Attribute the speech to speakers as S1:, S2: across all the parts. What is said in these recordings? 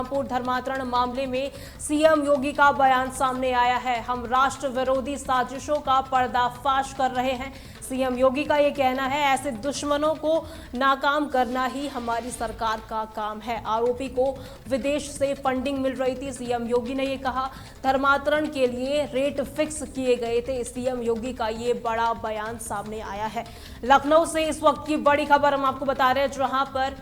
S1: धर्मांतरण मामले में सीएम योगी का बयान सामने आया है। हम राष्ट्र विरोधी साजिशों का पर्दाफाश कर रहे हैं। सीएम योगी का ये कहना है, ऐसे दुश्मनों को नाकाम करना ही हमारी सरकार का काम है। आरोपी को विदेश से फंडिंग मिल रही थी। सीएम योगी ने ये कहा, धर्मांतरण के लिए रेट फिक्स किए गए थे। सीएम योगी का ये बड़ा बयान सामने आया है। लखनऊ से इस वक्त की बड़ी खबर हम आपको बता रहे हैं, जहां पर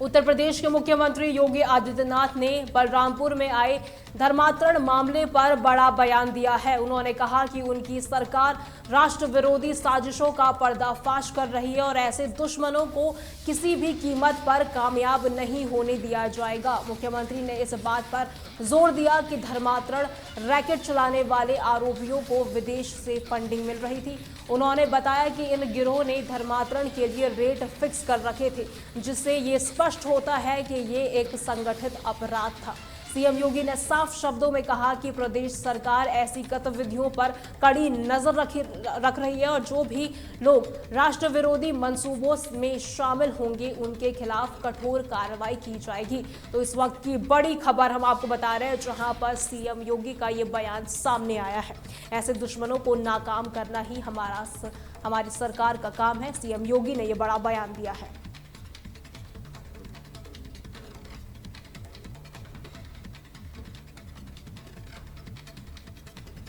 S1: उत्तर प्रदेश के मुख्यमंत्री योगी आदित्यनाथ ने बलरामपुर में आए धर्मांतरण मामले पर बड़ा बयान दिया है। उन्होंने कहा कि उनकी सरकार राष्ट्र विरोधी साजिशों का पर्दाफाश कर रही है और ऐसे दुश्मनों को किसी भी कीमत पर कामयाब नहीं होने दिया जाएगा। मुख्यमंत्री ने इस बात पर जोर दिया कि धर्मांतरण रैकेट चलाने वाले आरोपियों को विदेश से फंडिंग मिल रही थी। उन्होंने बताया कि इन गिरोह ने धर्मांतरण के लिए रेट फिक्स कर रखे थे, जिससे ये स्पष्ट होता है कि ये एक संगठित अपराध था। सीएम योगी ने साफ शब्दों में कहा कि प्रदेश सरकार ऐसी गतिविधियों पर कड़ी नजर रख रही है और जो भी लोग राष्ट्र विरोधी मंसूबों में शामिल होंगे उनके खिलाफ कठोर कार्रवाई की जाएगी। तो इस वक्त की बड़ी खबर हम आपको बता रहे हैं, जहां पर सीएम योगी का ये बयान सामने आया है। ऐसे दुश्मनों को नाकाम करना ही हमारी सरकार का काम है। सीएम योगी ने ये बड़ा बयान दिया है।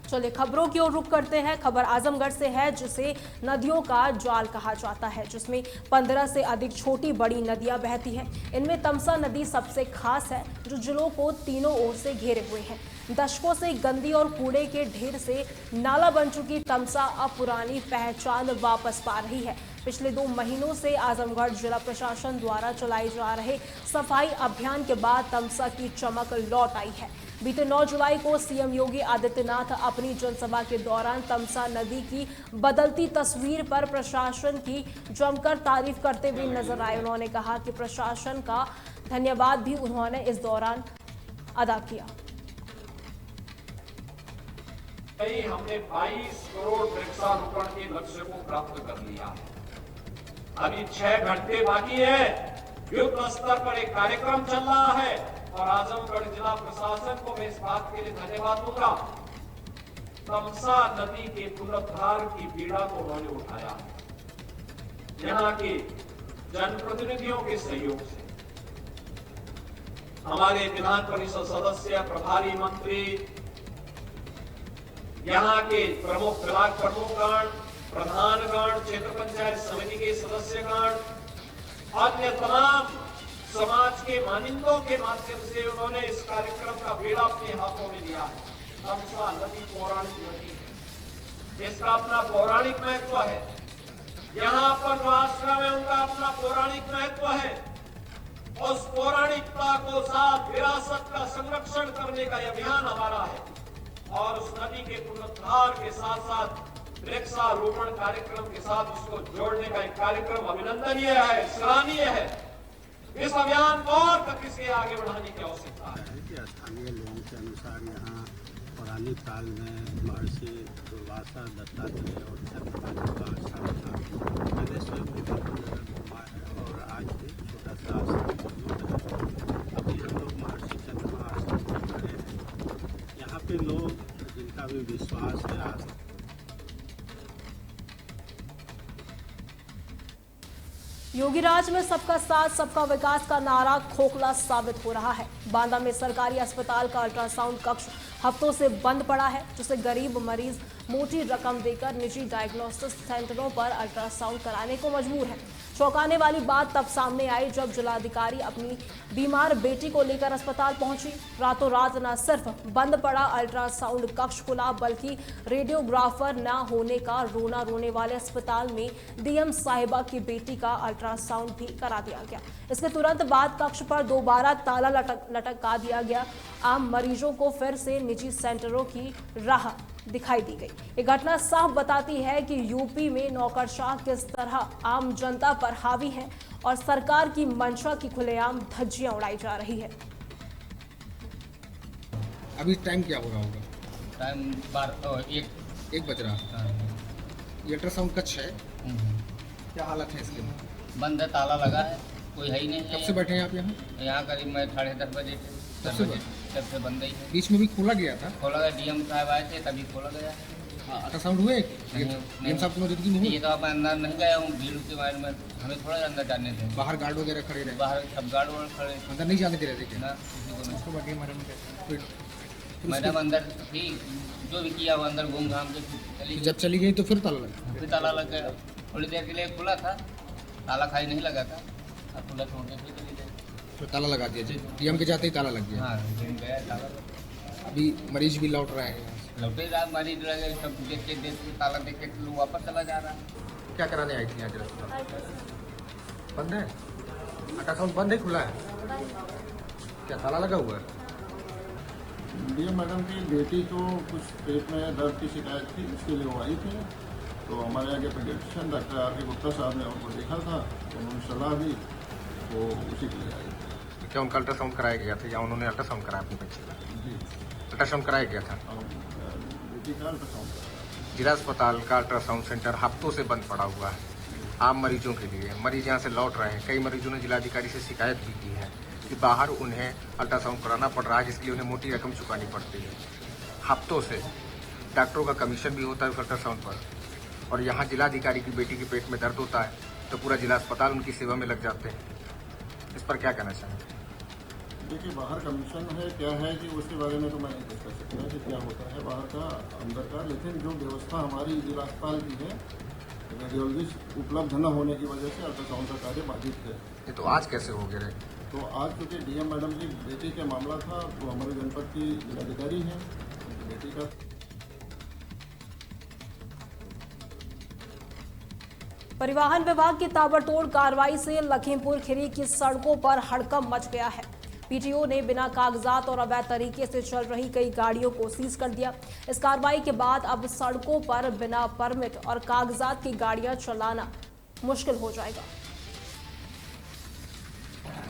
S1: चलिए खबरों की ओर रुख करते हैं। खबर आजमगढ़ से है, जिसे नदियों का जाल कहा जाता है, जिसमें 15 से अधिक छोटी बड़ी नदियां बहती हैं। इनमें तमसा नदी सबसे खास है, जो जिलों को तीनों ओर से घेरे हुए है। दशकों से गंदी और कूड़े के ढेर से नाला बन चुकी तमसा अब पुरानी पहचान वापस पा रही है। पिछले 2 महीनों से आजमगढ़ जिला प्रशासन द्वारा चलाए जा रहे सफाई अभियान के बाद तमसा की चमक लौट आई है। बीते 9 जुलाई को सीएम योगी आदित्यनाथ अपनी जनसभा के दौरान तमसा नदी की बदलती तस्वीर पर प्रशासन की जमकर तारीफ करते हुए नजर आए। उन्होंने कहा कि प्रशासन का धन्यवाद भी उन्होंने इस दौरान अदा किया।
S2: हमने 22 करोड़ वृक्षारोपण के लक्ष्य को प्राप्त कर लिया। अभी 6 घंटे बाकी है। युद्ध स्तर पर एक कार्यक्रम चल रहा है और आजमगढ़ जिला प्रशासन को मैं इस बात के लिए धन्यवाद दूंगा। तमसा नदी के पुनरुद्धार की पीड़ा को उन्होंने उठाया। यहाँ के जनप्रतिनिधियों के सहयोग से हमारे विधान परिषद सदस्य, प्रभारी मंत्री, यहाँ के प्रमुख ब्लॉक प्रमुखगण, प्रधानगण, क्षेत्र पंचायत समिति के सदस्यगण, अन्य तमाम समाज के मानिंदों के माध्यम से उन्होंने इस कार्यक्रम का बेड़ा अपने हाथों में लिया है। तमसा नदी पौराणिक नदी है, इसका अपना पौराणिक महत्व है। यहाँ पर जो आश्रम है उनका अपना पौराणिक महत्व है। उस पौराणिकता को साथ विरासत का संरक्षण करने का अभियान हमारा है और उस नदी के पुनरुद्धार के साथ साथ वृक्षारोपण कार्यक्रम के साथ उसको जोड़ने का एक कार्यक्रम अभिनंदनीय है, सराहनीय है। इस अभियान को और गति से आगे बढ़ाने की आवश्यकता है।
S3: स्थानीय लोगों के अनुसार यहाँ पौराणिक काल में महर्षि दुर्वासा, दत्तात्रेय और छत्रपति का आश्रम था। पहले स्वयं घुमा है और आज भी छोटा सा आश्रम। अभी हम लोग महर्षि चंद्रमा आश्रम में खड़े हैं। यहाँ पे लोग जिनका भी विश्वास है आज
S1: योगी राज में सबका साथ सबका विकास का नारा खोखला साबित हो रहा है। बांदा में सरकारी अस्पताल का अल्ट्रासाउंड कक्ष हफ्तों से बंद पड़ा है, जिससे गरीब मरीज मोटी रकम देकर निजी डायग्नोस्टिक सेंटरों पर अल्ट्रासाउंड कराने को मजबूर है। चौंकाने वाली बात तब सामने आई जब जिलाधिकारी अपनी बीमार बेटी को लेकर अस्पताल पहुंची। रातों रात न सिर्फ बंद पड़ा अल्ट्रासाउंड कक्ष खुला, बल्कि रेडियोग्राफर न होने का रोना रोने वाले अस्पताल में डीएम साहिबा की बेटी का अल्ट्रासाउंड भी करा दिया गया। इसके तुरंत बाद कक्ष पर दोबारा ताला लटका दिया गया। आम मरीजों को फिर से निजी सेंटरों की राह दिखाई दी गई। ये घटना साफ बताती है कि यूपी में नौकरशाह किस तरह आम जनता पर हावी है और सरकार की मंशा की खुलेआम धज्जियां उड़ाई जा रही है।
S4: अभी टाइम क्या हो रहा होगा?
S3: टाइम
S4: 1 बज रहा। ये अल्ट्रासाउंड कक्ष है, क्या हालत है इसके?
S3: बंद है, ताला लगा है।
S5: कोई है ही नहीं
S4: कब से बैठे हैं आप यहाँ?
S5: यहाँ करीब मैं 10:30 बजे से
S4: कब से
S5: तब से बंद ही है।
S4: बीच में भी खोला गया था?
S5: खोला गया, डीएम साहब आए थे तभी खोला गया।
S4: अल्ट्रासाउंड हुए?
S5: नहीं।
S4: डीएम साहब की मौजूदगी में
S5: ये
S4: हुए?
S5: तो आप अंदर नहीं गया हूँ, भीड़ के बारे में हमें थोड़ा अंदर जाने थे।
S4: बाहर गार्ड वगैरह खड़े रहे?
S5: बाहर सब गार्ड वार्ड खड़े थे।
S4: अंदर नहीं जाने दे रहे थे क्या?
S5: ना किसी को नहीं।
S4: फिर
S5: मैडम अंदर थी, जो भी किया वो अंदर घूम घाम के चली गई।
S4: जब चली गई तो फिर ताला लगा?
S5: फिर ताला लग गया। थोड़ी देर के लिए खुला था, ताला खाई नहीं लगा था, अब खुला छोड़ के फिर चली गई।
S4: फिर ताला लगा दिया? डीएम के जाते ही ताला लग गया?
S5: हाँ गया ताला।
S4: अभी मरीज भी लौट रहे हैं?
S5: लौटे रहा मरीज रह गए, सब देख के ताला देख के लोग वापस चला जा रहा है।
S4: क्या कराने आई थी आज? बंद है? अल्ट्रासाउंड बंद है खुला है? क्या ताला लगा हुआ है?
S6: डीएम मैडम की बेटी को कुछ पेट में दर्द की शिकायत थी, उसके लिए वो आई थी। तो हमारे आगे पेडियाट्रिशियन डॉक्टर आर के गुप्ता साहब ने उनको देखा था, उन्होंने सलाह दी, तो उसी के लिए आई थी।
S4: क्या उनका अल्ट्रासाउंड कराया गया था या उन्होंने अल्ट्रासाउंड कराया अपनी बच्ची का?
S6: जी,
S4: अल्ट्रासाउंड कराया गया था?
S6: बेटी का अल्ट्रासाउंड कराया।
S4: जिला अस्पताल का अल्ट्रासाउंड सेंटर हफ्तों से बंद पड़ा हुआ है आम मरीजों के लिए। मरीज यहाँ से लौट रहे हैं। कई मरीजों ने जिलाधिकारी से शिकायत भी की है कि बाहर उन्हें अल्ट्रासाउंड कराना पड़ रहा है, जिसके लिए उन्हें मोटी रकम चुकानी पड़ती है। हफ्तों से डॉक्टरों का कमीशन भी होता है उस अल्ट्रासाउंड पर, और यहाँ जिलाधिकारी की बेटी के पेट में दर्द होता है तो पूरा जिला अस्पताल उनकी सेवा में लग जाते हैं। इस पर क्या कहना चाहेंगे?
S6: देखिए, बाहर कमीशन है क्या है कि उसके बारे में तो मैं नहीं कुछ कर सकता कि क्या होता है बाहर का अंदर का, लेकिन जो व्यवस्था हमारी जिला अस्पताल की है, रेडियोलॉजिस्ट उपलब्ध न होने की वजह से अल्ट्रासाउंड का कार्य बाधित है।
S4: ये तो आज कैसे हो गए?
S6: तो आज चूँकि डीएम मैडम की बेटी का मामला था, तो हमारे जनपद की जिलाधिकारी हैं, उनकी बेटी का
S1: परिवहन विभाग की ताबड़तोड़ कार्रवाई से लखीमपुर खीरी की सड़कों पर हड़कंप मच गया है। पीटीओ ने बिना कागजात और अवैध तरीके से चल रही कई गाड़ियों को सीज कर दिया। इस कार्रवाई के बाद अब सड़कों पर बिना परमिट और कागजात की गाड़ियां चलाना मुश्किल हो जाएगा।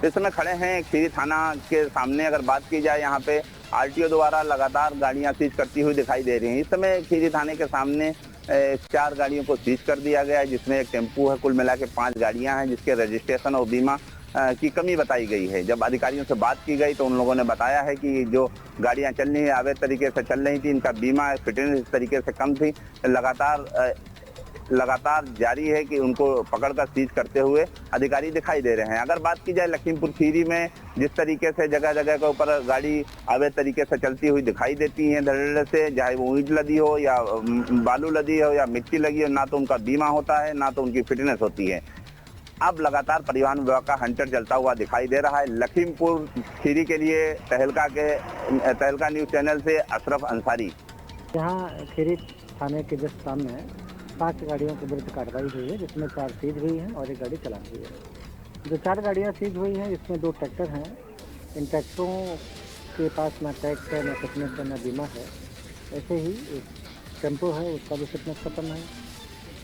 S7: इस समय खड़े हैं खीरी थाना के सामने। अगर बात की जाए, यहाँ पे आरटीओ द्वारा लगातार गाड़ियां सीज करती हुई दिखाई दे रही हैं। इस समय खीरी थाने के सामने 4 गाड़ियों को सीज कर दिया गया है, जिसमें एक टेम्पू है। कुल मिला के 5 गाड़ियां हैं, जिसके रजिस्ट्रेशन और बीमा की कमी बताई गई है। जब अधिकारियों से बात की गई तो उन लोगों ने बताया है कि जो गाड़ियां चल रही है अवैध तरीके से चल रही थी, इनका बीमा फिटनेस इस तरीके से कम थी। लगातार जारी है कि उनको पकड़कर सीज करते हुए अधिकारी दिखाई दे रहे हैं। अगर बात की जाए लखीमपुर खीरी में, जिस तरीके से जगह जगह के ऊपर गाड़ी अवैध तरीके से चलती हुई दिखाई देती है धड़ल्ले से, चाहे वो ईंट लदी हो या बालू लदी हो या मिट्टी लगी हो, ना तो उनका बीमा होता है ना तो उनकी फिटनेस होती है। अब लगातार परिवहन विभाग का हंटर चलता हुआ दिखाई दे रहा है। लखीमपुर खीरी के लिए तहलका न्यूज चैनल से अशरफ अंसारी।
S8: यहाँ खीरी थाने के जस्ट सामने 5 गाड़ियों के विरुद्ध कार्रवाई हुई है, जिसमें 4 सीज हुई हैं और 1 गाड़ी चला हुई है। जो 4 गाड़ियाँ सीज हुई हैं, इसमें 2 ट्रैक्टर हैं। इन ट्रैक्टरों के पास ना टैक्स है, ना फिटनेस है, ना बीमा है। ऐसे ही एक टेम्पो है, उसका भी फिटनेस खत्म है,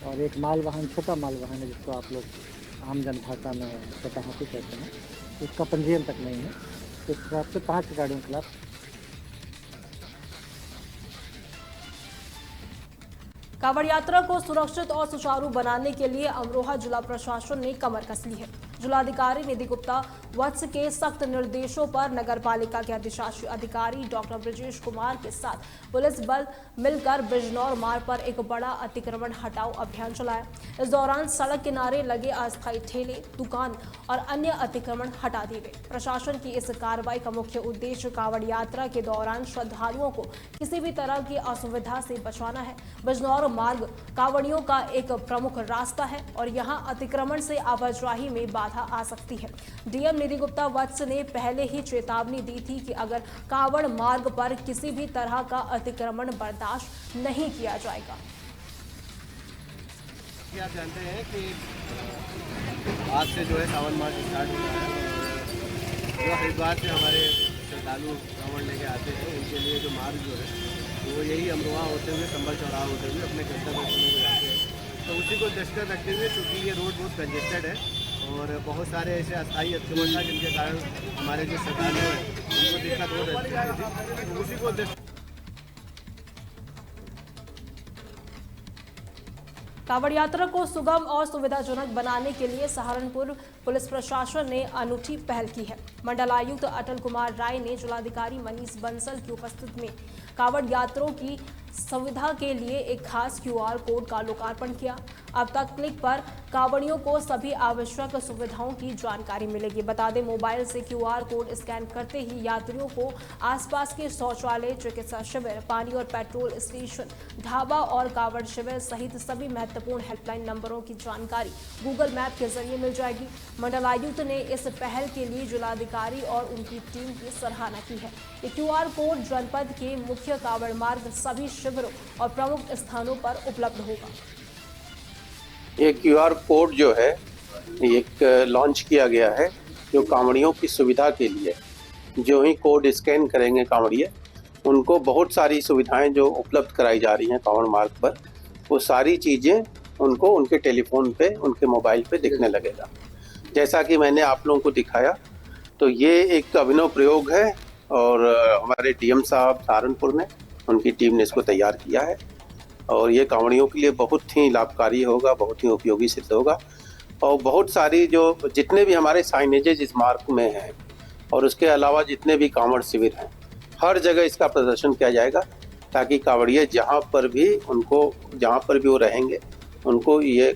S8: और एक माल वाहन, छोटा माल वाहन है, जिसको आप लोग आम जनभाषा में छोटा हाथी कहते हैं, उसका पंजीयन तक नहीं है। इस हिसाब से 5 गाड़ियों के खिलाफ
S1: कांवड़ यात्रा को सुरक्षित और सुचारू बनाने के लिए अमरोहा जिला प्रशासन ने कमर कस ली है। जिलाधिकारी निधि गुप्ता वत्स के सख्त निर्देशों पर नगर पालिका के अधिशासी अधिकारी डॉक्टर ब्रजेश कुमार के साथ पुलिस बल मिलकर बिजनौर मार्ग पर एक बड़ा अतिक्रमण हटाओ अभियान चलाया। इस दौरान सड़क किनारे लगे अस्थायी ठेले, दुकान और अन्य अतिक्रमण हटा दिए गए। प्रशासन की इस कार्रवाई का मुख्य उद्देश्य कांवड़ यात्रा के दौरान श्रद्धालुओं को किसी भी तरह की असुविधा से बचाना है। बिजनौर मार्ग कांवड़ियों का एक प्रमुख रास्ता है और यहां अतिक्रमण से आवाजाही में बाधा आ सकती है। डीएम निधि गुप्ता वत्स ने पहले ही चेतावनी दी थी कि अगर कांवड़ मार्ग पर किसी भी तरह का अतिक्रमण बर्दाश्त नहीं किया जाएगा।
S9: आप जानते हैं कि आज से जो है सावन मास स्टार्ट हो रहा है। जो हरिद्वार से हमारे श्रद्धालु कांवड़ लेके आते हैं, उनके लिए जो मार्ग जो है वो यही अमरोहा होते हुए संभल चौराहा होते हुए अपने गंतव्य स्थलों को जाते हैं। तो उसी को दृष्टिगत रखते हुए, चूँकि ये रोड बहुत कंजेस्टेड है और बहुत सारे ऐसे अस्थायी अतिक्रमण था जिनके कारण हमारे जो श्रद्धालु हैं उनको दिक्कत हो रही थी, तो उसी को
S1: कांवड़ यात्रा को सुगम और सुविधाजनक बनाने के लिए सहारनपुर पुलिस प्रशासन ने अनूठी पहल की है। मंडलायुक्त अटल कुमार राय ने जिलाधिकारी मनीष बंसल की उपस्थिति में कांवड़ यात्रियों की सुविधा के लिए एक खास QR कोड का लोकार्पण किया। अब तक क्लिक पर कांवड़ियों को सभी आवश्यक सुविधाओं की जानकारी मिलेगी। बता दें, मोबाइल से QR कोड स्कैन करते ही यात्रियों को आसपास के शौचालय, चिकित्सा शिविर, पानी और पेट्रोल स्टेशन, ढाबा और कांवड़ शिविर सहित सभी महत्वपूर्ण हेल्पलाइन नंबरों की जानकारी गूगल मैप के जरिए मिल जाएगी। मंडलायुक्त ने इस पहल के लिए जिलाधिकारी और उनकी टीम की सराहना की है। ये QR कोड जनपद के मुख्य कांवड़ मार्ग, सभी शिविरों और प्रमुख स्थानों पर उपलब्ध होगा।
S10: ये QR कोड जो है एक लॉन्च किया गया है जो कांवड़ियों की सुविधा के लिए। जो ही कोड स्कैन करेंगे कांवड़िए, उनको बहुत सारी सुविधाएं जो उपलब्ध कराई जा रही हैं कांवड़ मार्ग पर, वो सारी चीज़ें उनको उनके टेलीफोन पे, उनके मोबाइल पे दिखने लगेगा। जैसा कि मैंने आप लोगों को दिखाया, तो ये एक अभिनव प्रयोग है और हमारे DM साहब सहारनपुर ने, उनकी टीम ने इसको तैयार किया है और ये कांवड़ियों के लिए बहुत ही लाभकारी होगा, बहुत ही उपयोगी सिद्ध होगा। और बहुत सारी जो जितने भी हमारे साइनेजेज इस मार्ग में हैं और उसके अलावा जितने भी कांवड़ शिविर हैं, हर जगह इसका प्रदर्शन किया जाएगा ताकि कांवड़िए जहाँ पर भी वो रहेंगे उनको ये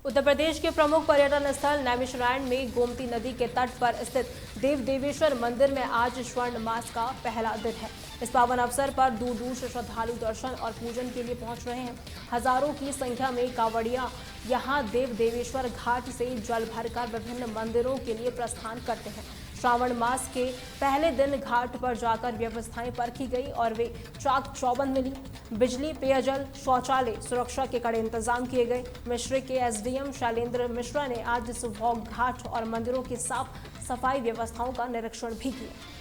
S1: उत्तर प्रदेश के प्रमुख पर्यटन स्थल नैमिषारण्य में गोमती नदी के तट पर स्थित देव देवेश्वर मंदिर में आज स्वर्ण मास का पहला दिन है। इस पावन अवसर पर दूर दूर से श्रद्धालु दर्शन और पूजन के लिए पहुंच रहे हैं। हजारों की संख्या में कांवड़िया यहां देव देवेश्वर घाट से जल भरकर विभिन्न मंदिरों के लिए प्रस्थान करते हैं। श्रावण मास के पहले दिन घाट पर जाकर व्यवस्थाएं परखी गई और वे चाक चौबंद मिली। बिजली, पेयजल, शौचालय, सुरक्षा के कड़े इंतजाम किए गए। मिश्री के SDM शैलेंद्र मिश्रा ने आज सुबह घाट और मंदिरों की साफ सफाई व्यवस्थाओं का निरीक्षण भी किया।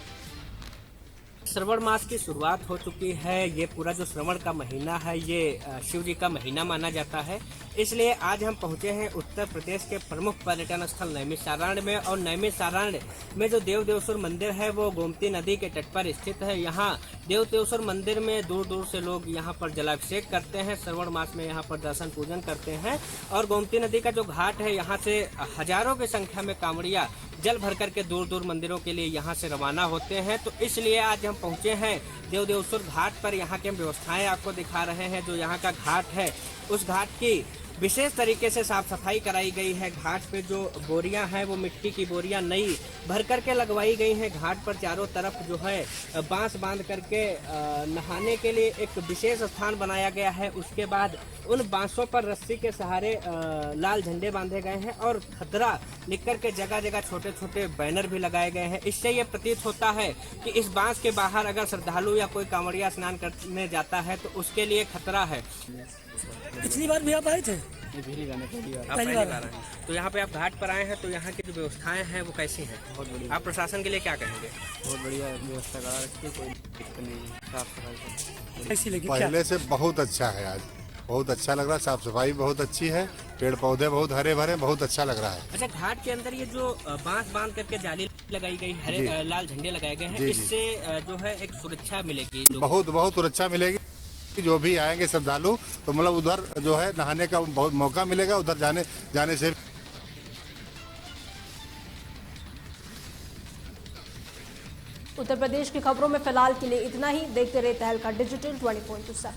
S11: श्रवण मास की शुरुआत हो चुकी है। ये पूरा जो श्रवण का महीना है ये शिव जी का महीना माना जाता है, इसलिए आज हम पहुंचे हैं उत्तर प्रदेश के प्रमुख पर्यटन स्थल नैमिषारण्य में। और नैमिषारण्य में जो देव देवेश्वर मंदिर है वो गोमती नदी के तट पर स्थित है। यहाँ देव देवेश्वर मंदिर में दूर दूर से लोग यहाँ पर जलाभिषेक करते हैं। श्रवण मास में यहाँ पर दर्शन पूजन करते हैं और गोमती नदी का जो घाट है यहाँ से हजारों की संख्या में कांवड़िया जल भर करके दूर दूर मंदिरों के लिए यहाँ से रवाना होते हैं। तो इसलिए आज हम पहुँचे हैं देव देवेश्वर घाट पर। यहाँ की हम व्यवस्थाएं आपको दिखा रहे हैं। जो यहाँ का घाट है उस घाट की विशेष तरीके से साफ सफाई कराई गई है। घाट पे जो बोरियां हैं वो मिट्टी की बोरियां नई भर करके लगवाई गई हैं। घाट पर चारों तरफ जो है बांस बांध करके नहाने के लिए एक विशेष स्थान बनाया गया है। उसके बाद उन बांसों पर रस्सी के सहारे लाल झंडे बांधे गए हैं और खतरा लिख करके जगह जगह छोटे छोटे बैनर भी लगाए गए हैं। इससे ये प्रतीत होता है कि इस बांस के बाहर अगर श्रद्धालु या कोई कांवड़िया स्नान करने जाता है तो उसके लिए खतरा है।
S12: पिछली बार भी आप आए थे?
S11: पहली बार तो यहाँ पे आप घाट पर आए हैं, तो यहाँ की जो व्यवस्थाएं हैं वो कैसी हैं? बहुत बढ़िया। आप प्रशासन के लिए क्या कहेंगे?
S9: बहुत बढ़िया व्यवस्था करा रखी है, कोई दिक्कत नहीं है। साफ सफाई
S12: कैसी लगी?
S13: पहले से बहुत अच्छा है, आज बहुत अच्छा लग रहा है। साफ सफाई बहुत अच्छी है, पेड़ पौधे बहुत हरे भरे, बहुत अच्छा लग रहा है।
S11: अच्छा, घाट के अंदर ये जो बांस बांध करके जाली लगाई गई, हरे लाल झंडे लगाए गए हैं, इससे जो है एक सुरक्षा मिलेगी,
S13: बहुत सुरक्षा मिलेगी। जो भी आएंगे श्रद्धालु तो मतलब उधर जो है नहाने का बहुत मौका मिलेगा, उधर जाने से।
S1: उत्तर प्रदेश की खबरों में फिलहाल के लिए इतना ही। देखते रहे तहलका डिजिटल 24/7।